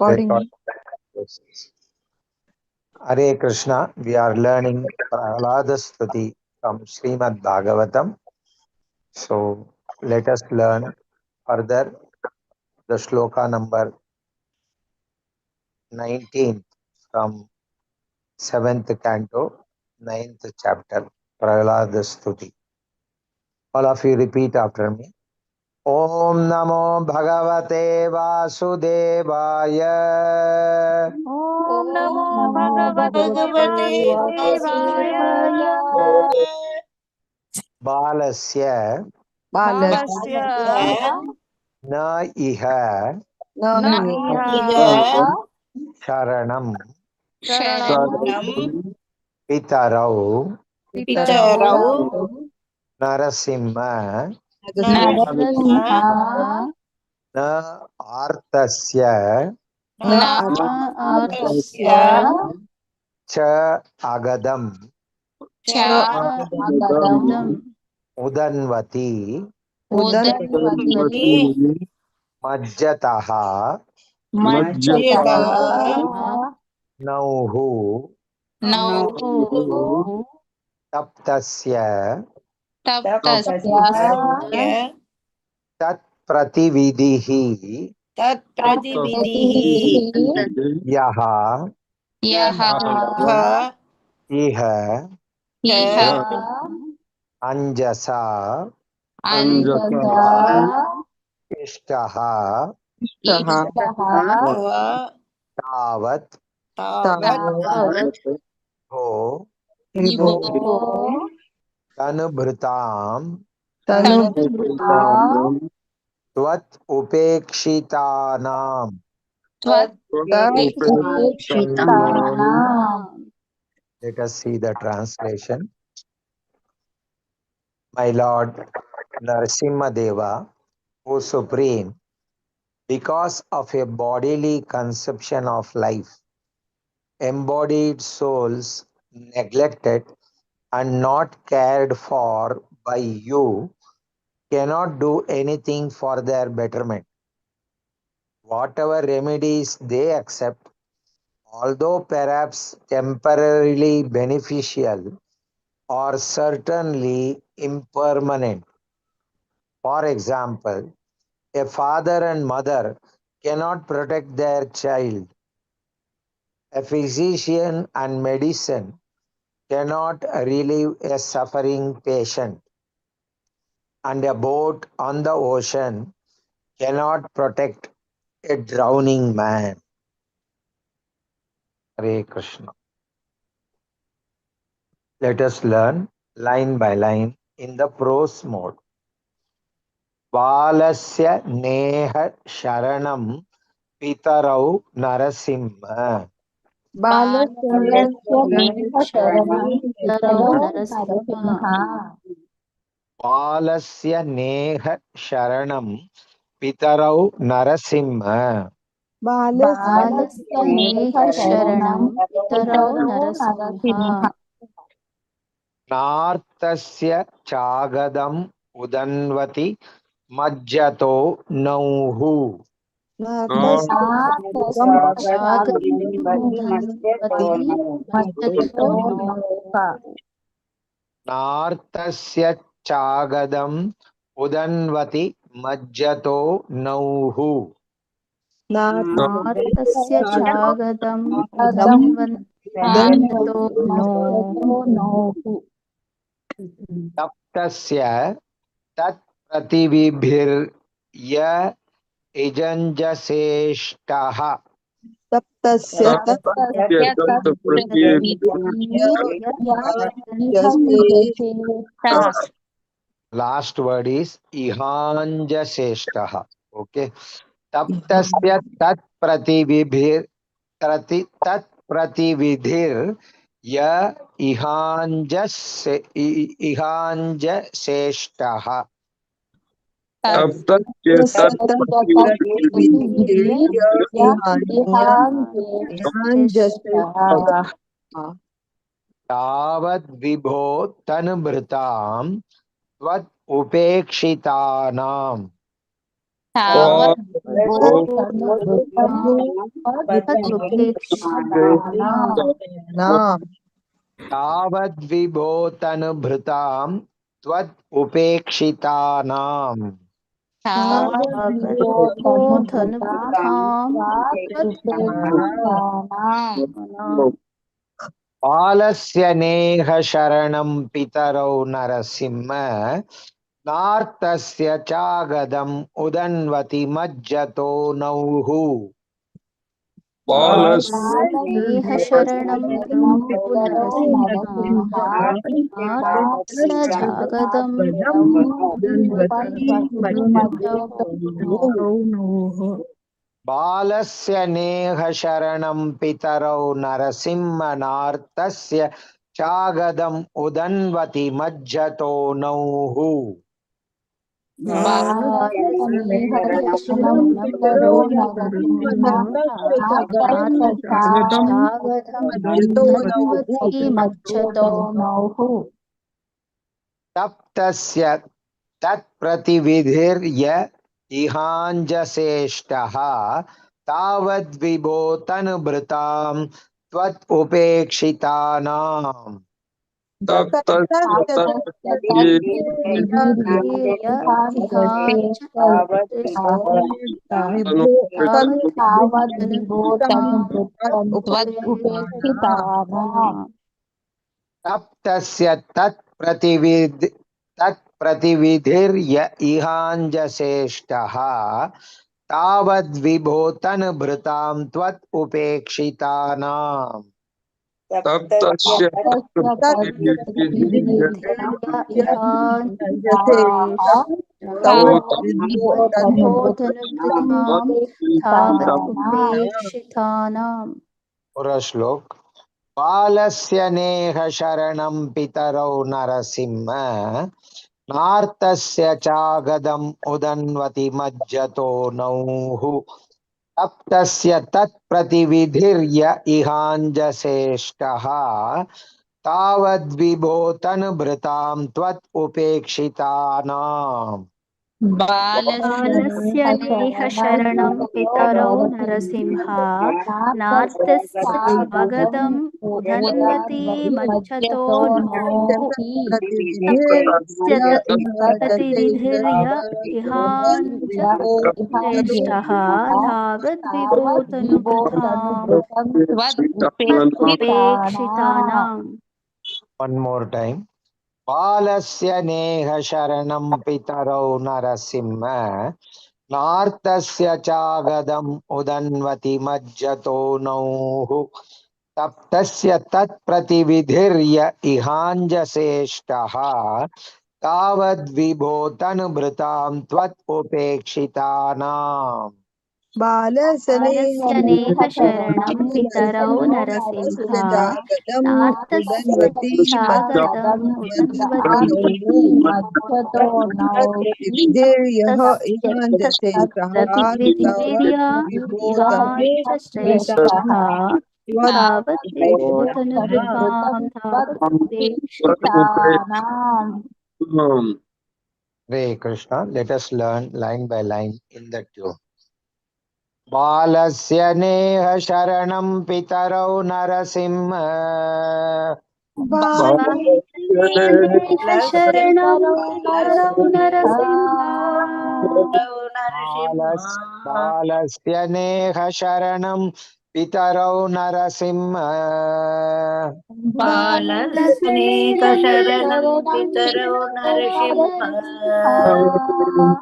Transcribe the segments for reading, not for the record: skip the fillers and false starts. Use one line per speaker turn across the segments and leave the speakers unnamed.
Recording. Hare Krishna, we are learning Prahlada Stuti from Srimad Bhagavatam. So let us learn further the Shloka number 19 from 7th canto, 9th chapter, Prahlada Stuti. All of you repeat after me. Om Namo Bhagavate Vasudevaya.
Om Namo Bhagavate Vasudevaya.
Balasya na iha sharanam pitarau narasimha na artasya cha agadam udanvati majjataha nauhu taptasya tat pratividihi yaha iha anjasa ishtaha tavat ho tanubhritam tvat upekshitanam. Let us see the translation. My Lord Narasimha Deva, O Supreme, because of a bodily conception of life, embodied souls neglected and not cared for by you cannot do anything for their betterment. Whatever remedies they accept, although perhaps temporarily beneficial, are certainly impermanent. For example, a father and mother cannot protect their child. A physician and medicine cannot relieve a suffering patient. And a boat on the ocean cannot protect a drowning man. Hare Krishna. Let us learn line by line in the prose mode. Balasya neha sharanam pitarau narasimha. Balasya neha sharanam pitarau narasimha. Nartasya chagadam udanvati majjato nauhu. Nartasya chagadam udanvati majjato nauhu. Taptasya tat prativibhirya ijanjaseshtaha. Last word is ihanjaseshtaha. Okay. Taptasya tat pratividhir ya ihanjaseshtaha. Tavat vibho tanubhritam tvat upekshitanam.
तावत्
तावद्विभोतनुभृतां त्वत् उपेक्षितानाम् बालस्य नेह शरणं पितरौ नरसिंह नार्तस्य चागदम् उदन्वति मज्जतो नौः
बालस्नेह शरणं जागदं
बालस्य नेह शरणं पितरौ नरसिंहनार्तस्य चागदम् उदन्वति मज्जतो नौः तप्तस्य तत्प्रतिविधिर्य इहाञ्जसेष्टः तावद्विभोतनुभृतां त्वत् उपेक्षितानाम् तप्तस्य तत्प्रतिविधिर्य इहाञ्जसेष्टः तावद्विभोतनुभृतां त्वत् उपेक्षितानाम् श्लोक बालस्य नेह शरणं पितरौ नरसिंह नार्तस्य चागदम् उदन्वति मज्जतो नौः तप्तस्य तत्प्रतिविधिर्य इहाञ्जसेष्टः तावद्विभोतनुभृतां त्वत् उपेक्षितानाम्
बालस्य नेह शरणं पितरौ नरसिंह नार्तस्य चागदम् उदन्वति मज्जतो प्रतिविधिर्य इहाञ्जसेष्टः तावद्विभोतनुभृतां उपेक्षितानाम्.
One more time. बालस्य नेह शरणं पितरौ नरसिंह नार्तस्य चागदम् उदन्वति मज्जतो नौः तप्तस्य तत्प्रतिविधिर्य इहाञ्जसेष्टः तावद्विभोतनुभृतां त्वत् उपेक्षितानाम्
बालस्य नेह शरणं पितरौ Narasimha नार्तस्य चागदम् उदन्वति प्रतिविधिर्य इहाञ्जसेष्टः तावद्विभोतनुभृतां तावदुपेक्षितानाम्.
Hare Krishna. Let us learn line by line in the tune. बालस्य नेह शरणं पितरौ नरसिंह
शरणं पितरौ नरसिंह
बालस्य नेह शरणं पितरौ नरसिंह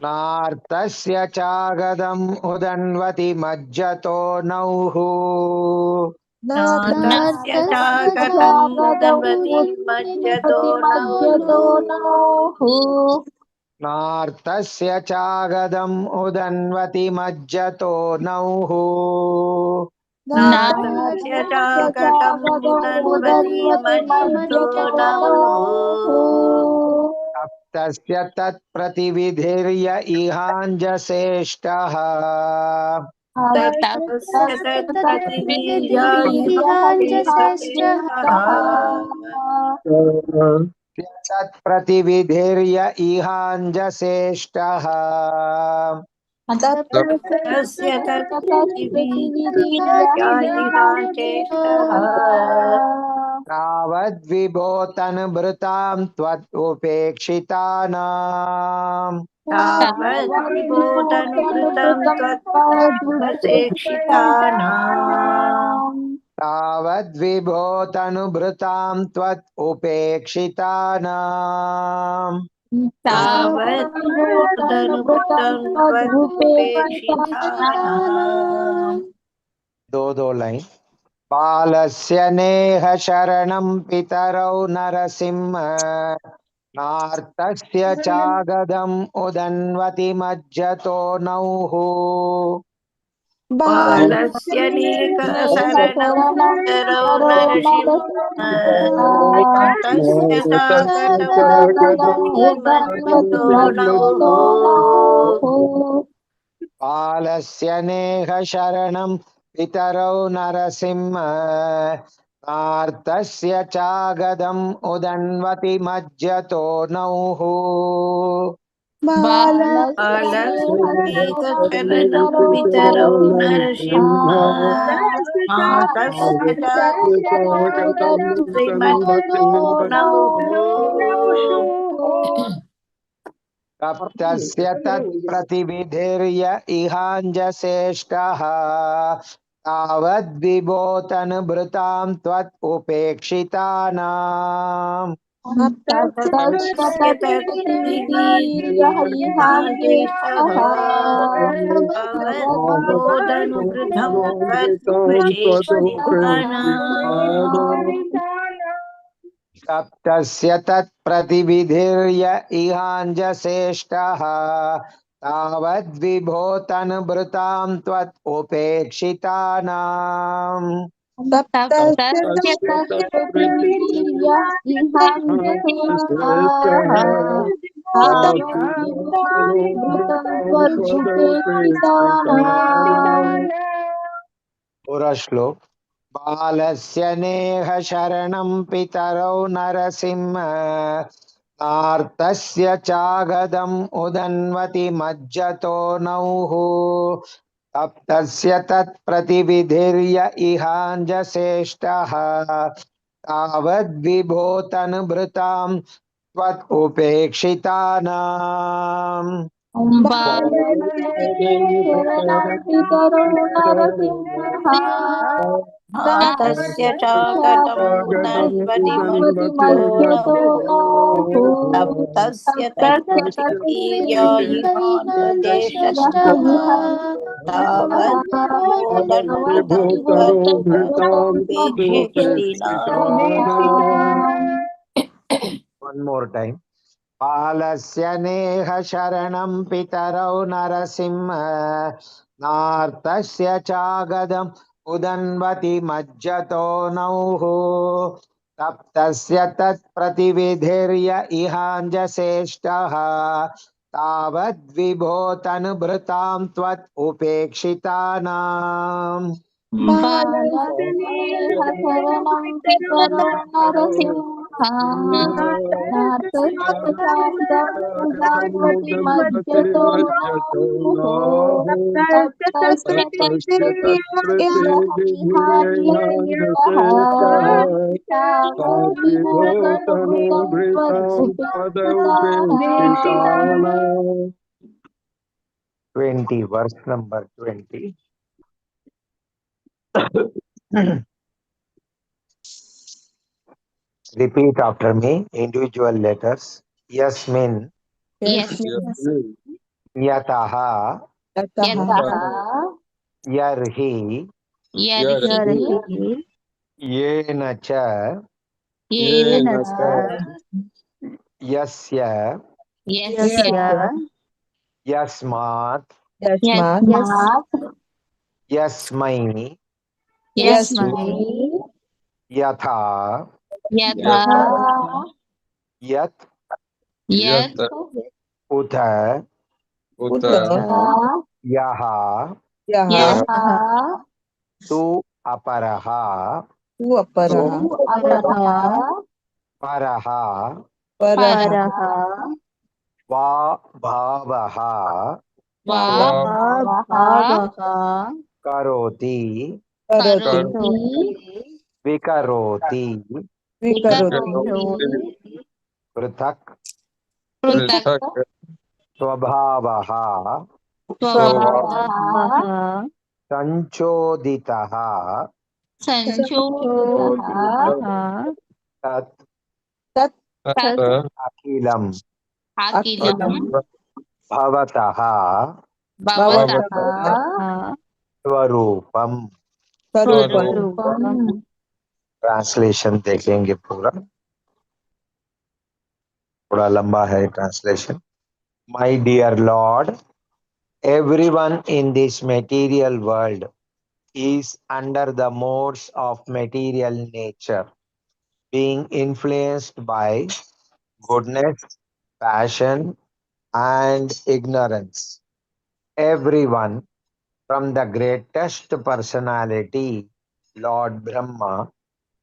नार्तस्य चागदम् उदन्वति मज्जतो नौः नार्तस्य चागदम् उदन्वति मज्जतो नौः तप्तस्य तत्प्रतिविधिर्य इहाञ्जसेष्टः तत्प्रतिविधिर्य इहाञ्जसेष्टः
तस्य तत्प्रतिविधिर्यायिहाचेष्टः
तावद्विभोतनुभृतां त्वदुपेक्षितानाम्
तावद्विभूतनुकृतं त्वदुपसेक्षितानाम्
तावद्विभोतनुभृतां त्वदुपेक्षितानाम्
तावद्विभूतनुकृतं त्वदुपेक्षितानाम्
दो लाइन बालस्य नेह शरणं पितरौ नरसिंह नार्तस्य चागदम् उदन्वति मज्जतो नौः
बालस्य नेकशरणं पितरौ नरसिंहस्य चागतमुदन्मज्जतो नौः
बालस्य नेह शरणं पितरौ नरसिंह नार्तस्य चागदम् उदन्वति मज्जतो नौः
बालस्यनेकशरणं पितरौ नरसिंहस्य चागतमुदन्मज्जतो नौः
तप्तस्य तत्प्रतिविधिर्य इहाञ्जसेष्टः तावद्विभोतनुभृतां त्वदुपेक्षितानाम्
तस्य तत्प्रतिविधिर्यैहाञ्जेष्टः तावद्विभोदनुकृतं त्वदुपसेक्षितानाम्
तप्तस्य तत्प्रतिविधिर्य इहाञ्जसेष्टः तावद्विभोतनुभृतां त्वदुपेक्षितानाम्
तस्य तत्प्रतिविधिर्यैहाञ्जसेष्टः तावद्विभूतनुकृतं त्वदुपेक्षितानाम्
पूरा श्लोक बालस्य नेह शरणं पितरौ नरसिंह नार्तस्य चागदम् उदन्वति मज्जतो नौः तप्तस्य तत्प्रतिविधिर्य इहाञ्जसेष्टः तावद्विभोतनुभृतां त्वदुपेक्षितानाम्
शरणं पितरो नरसिंहः
तस्य चाकटमुदन्वति मज्जतो
मज्जतो
नौः
नौः
तस्य
तस्य
तत्प्रतिविधिर्यैहाञ्जसेष्टः तावद्विभोदनुकृतं त्वदुपेक्षितानाम्
One more time. बालस्य नेह शरणं पितरौ नरसिंह नार्तस्य चागदम् उदन्वति मज्जतो नौः तप्तस्य तत्प्रतिविधिर्य इहाञ्जसेष्टः तावद्विभोतनुभृतां त्वदुपेक्षितानाम्
शरणं पितरो नरसिंहः नार्तस्य चागदम् उदन्वति मज्जतो नौः तप्तस्य तत्प्रतिविधिर्यैहाञ्जसेष्टः तावद्विभूतनुकृतं त्वदुपेक्षितानाम्
20 verse number 20. Repeat after me, individual letters. Yasmin, yataha, yarhi, yena cha, yasya, yasmat, yasmai, yatha, yat, utha, yaha, tu aparaha, paraha,
Paraha.
Svabhavaha
Svabhavaha.
karoti
Karoti.
vikaroti
Vikaroti.
पृथक्
Prithak.
स्वभावः
Svabhavaha.
संचोदितः
Sanchoditaha.
तत्
Tat. Tat.
अखिलं
Akilam.
भवतः
Bhavataha.
स्वरूपम्
Swarupam.
Translation देखेंगे पूरा, थोड़ा लंबा है translation. My dear Lord, everyone in this material world is under the modes of material nature, being influenced by goodness, passion, and ignorance. Everyone, from the greatest personality, Lord Brahma,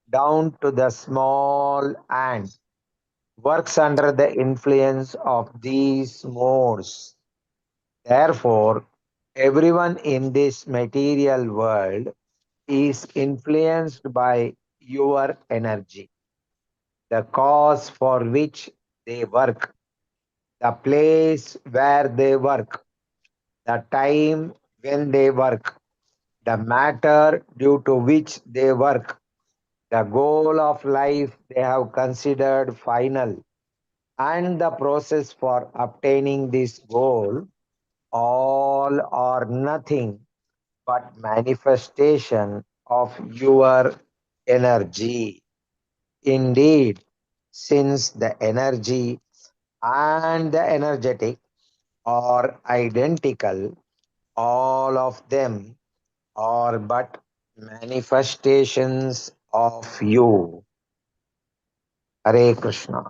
down to the small ant, works under the influence of these modes. Therefore, everyone in this material world is influenced by your energy, the cause for which they work, the place where they work, the time when they work, the matter due to which they work, the goal of life they have considered final, and the process for obtaining this goal, all are nothing but manifestation of your energy. Indeed, since the energy and the energetic are identical, all of them are but manifestations of you. Hare Krishna.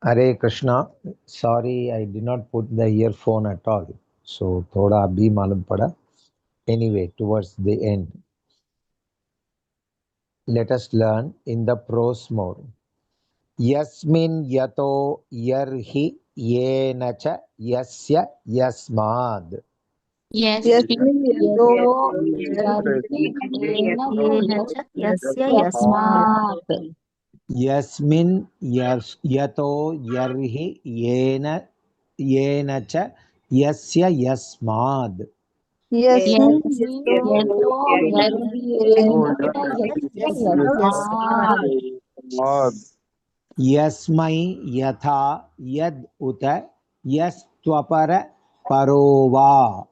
Hare Krishna. Sorry, I did not put the earphone at all. So, thoda abhi malum pada. Anyway, towards the end, let us learn in the prose mode. Yasmin yato yarhi yena cha yasya yasmad.
Yes.
Yasmin yato
Yarhi.
yena
Yena cha yasya yasmat.
Yasmin yato yarhi yena cha yasya yasmad.
Yasmin
Yasmin
yato
yato yarhi
yena
yena cha yasya
yasmat.
yasmat.
Yasmai yatha yad uta yastvapara parova.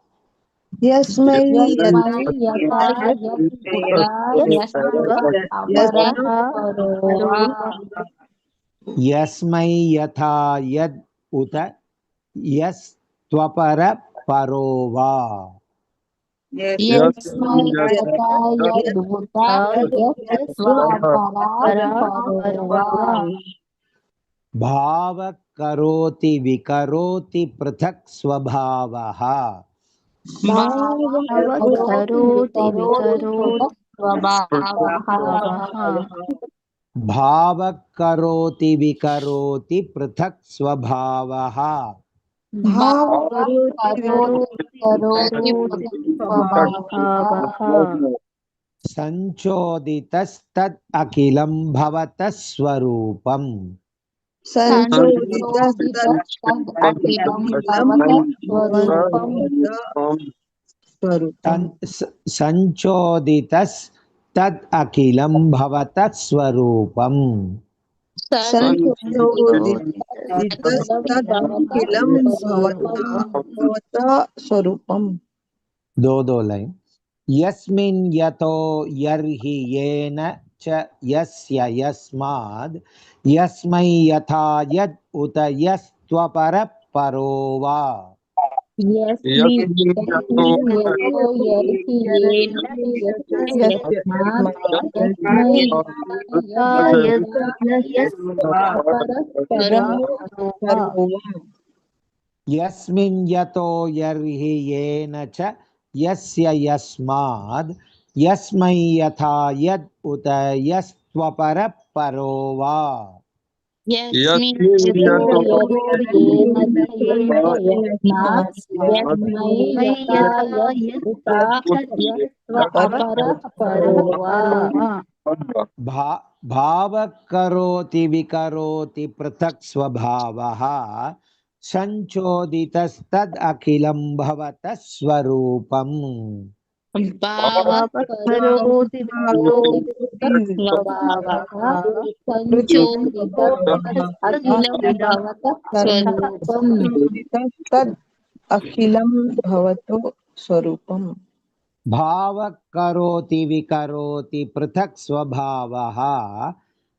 Yasmai
Yasmai
yata
yata
yat
yat uta yasva apara parova.
Yasmai yatha yad uta yastvapara parova.
Yasmai yata yat
yat
uta yasva apara parova.
Bhava karoti vikaroti prathak swabhavaha.
bhava
Bhava
karoti
karoti
vikaroti
vikaroti svabhavaha.
Bhava karoti vikaroti prathak swabhavaha.
bhava
Bhava
karoti
karoti vikaroti
vikaroti
svabhavaha.
Sanchoditastad akilam bhavata swarupam.
sanchodita
Sanchodita akilam
akilam
bhavata swarupam.
bhavata swarupam.
Sanchoditastad akilam bhavata swarupam.
Sanchodita
Sanchodita akilam bhavata
akilam
swarupam.
bhavata swarupam.
दो line. यस्मिन् यतो यर्हि येन च यस्य यस्माद् यस्मै यथा यद् उत यस्त्वपर परो वा.
Yasmin yasmin yato yarhi yena yasya yasmat yasmai yata yad yasva parasparam parova.
यस्मिन् यतो यर्हि येन च यस्य यस्माद् यस्मै यथा यद् उत यस्त्वपरः परो वा
यस्मिन्
यस्मिन्
यतो
यतो
यतो येन च येन च यस्मात् यस्मै यथा यत् उता यस्त्व अपरः परो वा
भावः करोति विकरोति पृथक् स्वभावः संचोदितस्तद् अखिलं भवतः स्वरूपम्
भावः करोति विकरोति पृथक् स्वभावः संचोदितस्तदखिलं भवतः स्वरूपम्
तद् अखिलं भवतो स्वरूपम्
भावः करोति विकरोति पृथक् स्वभावः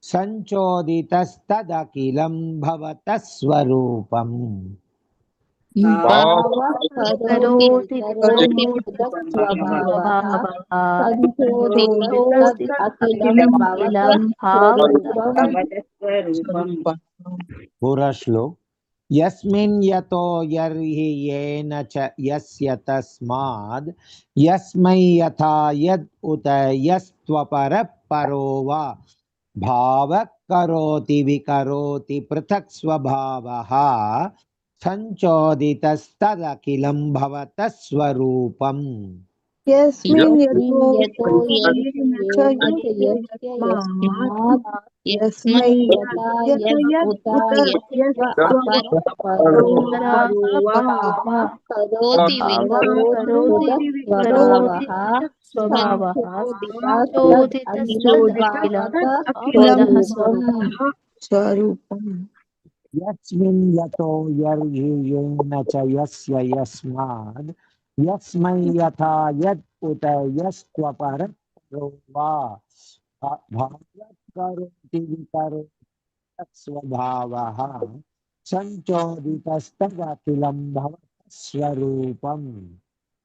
संचोदितस्तदखिलं भवतः स्वरूपम्
भावः करोति विकरोति पृथक् स्वभावः संचोदितस्तदखिलं भवतः स्वरूपम्
पूरा श्लोक यस्मिन् यतो यर्हि येन च यस्य तस्माद् यस्मै यथा यद् उत यस्त्वपरः परो वा भावः करोति विकरोति पृथक् स्वभावः संचोदितस्तदखिलं भवतः स्वरूपम्
यस्मिन् यतो
यतो
येन च
यस्मात्
यस्मै
यस्मै यथा
यत्
यद्
यत्
उता
उत
यस्त्व अपरः परो
यस्त्वपरो वा
भावः करोति विकरोति पृथक्
करोति
स्वभावः संचोदितस्तदखिलं
अखिलं
स्वरूपम्
स्वरूपम्
यस्मिन् यतो यर्हि येन च यस्य यस्माद् यस्मै यथा यद् उत यस्त्वपरः परो वा भावः करोति विकरोति स्वभावः संचोदितस्तदखिलं भवतः स्वरूपम्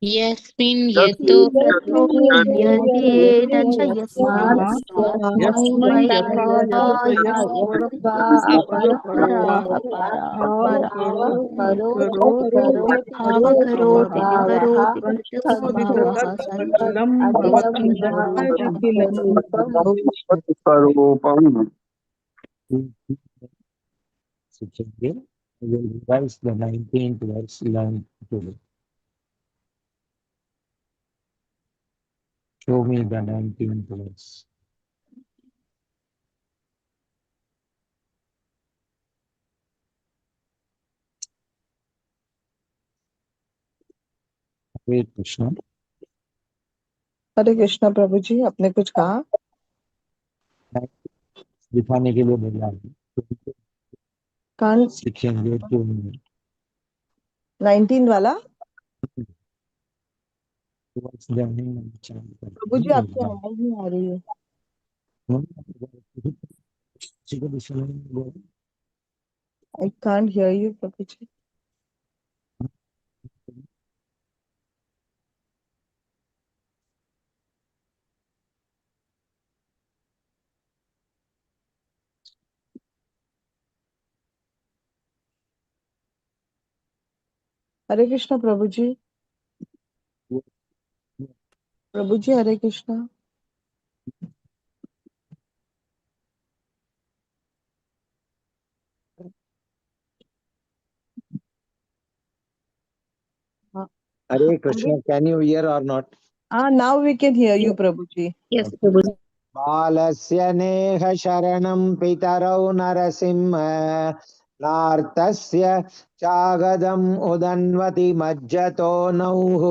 यस्मिन् यतो येन च यस्मात् यस्मै यथा यस्त्वा अपरः भावः करोति स्वभावः संचोदितस्तदखिलं भवतः स्वरूपम्
स्वरूपम्
Again, we will revise the 19th verse learned today. Show me the 19th verse. Hare Krishna.
हरे कृष्णा प्रभु जी आपने कुछ कहा
दिखाने के लिए बोला है
कान
सीखेंगे 2 मिनट
19 वाला
towards the end of the chapter.
प्रभु जी आपकी आवाज नहीं आ रही है I can't hear you Prabhu ji Hare Krishna Prabhu ji Hare Krishna
Hare Krishna, can you hear or not?
now we can hear you Prabhu ji
Yes, Prabhuji.
बालस्य नेह शरणं पितरौ Narasimha नार्तस्य चागदम् उदन्वति मज्जतो नौः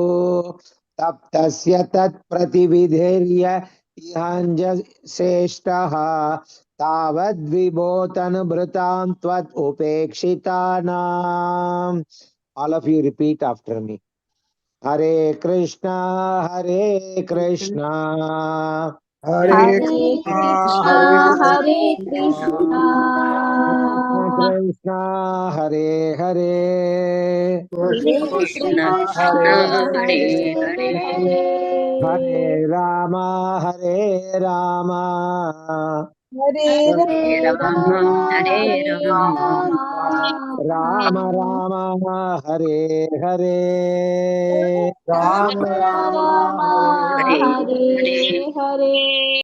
तप्तस्य तत्प्रतिविधेर्य इहाञ्जश्रेष्ठः तावद्विभोतनुभृतां त्वत् उपेक्षितानाम्. All of you repeat after me. Hare Krishna, Hare Krishna.
Hare
Hare Krishna,
Hare
Hare Krishna,
Krishna, Hare Hare.
Krishna Krishna, Hare Hare,
Hare Rama, Hare Rama.
Hare
Rama,
Hare
Hare
Rama,
Rama Rama Hare Hare
Rama,
Rama Rama
Rama,
Hare
Hare
Hare
Hare.
Hare.